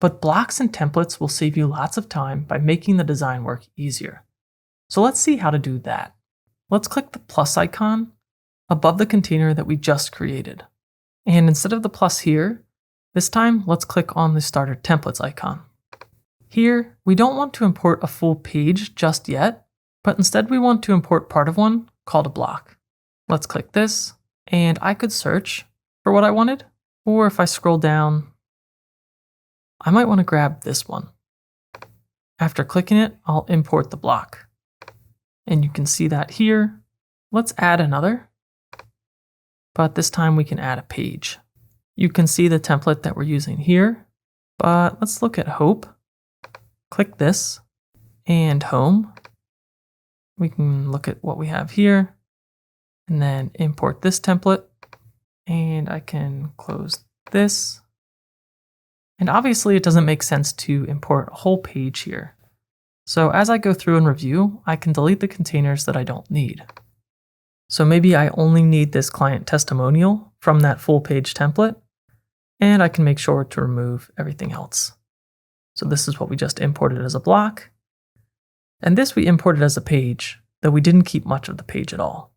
but blocks and templates will save you lots of time by making the design work easier. So let's see how to do that. Let's click the plus icon above the container that we just created. And instead of the plus here, this time let's click on the Starter Templates icon. Here, we don't want to import a full page just yet, but instead we want to import part of one called a block. Let's click this, and I could search for what I wanted, or if I scroll down, I might want to grab this one. After clicking it, I'll import the block. And you can see that here. Let's add another, but this time we can add a page. You can see the template that we're using here, but let's look at Hope. Click this and Home. We can look at what we have here and then import this template, and I can close this. And obviously it doesn't make sense to import a whole page here. So as I go through and review, I can delete the containers that I don't need. So maybe I only need this client testimonial from that full page template, and I can make sure to remove everything else. So this is what we just imported as a block. And this we imported as a page, though we didn't keep much of the page at all.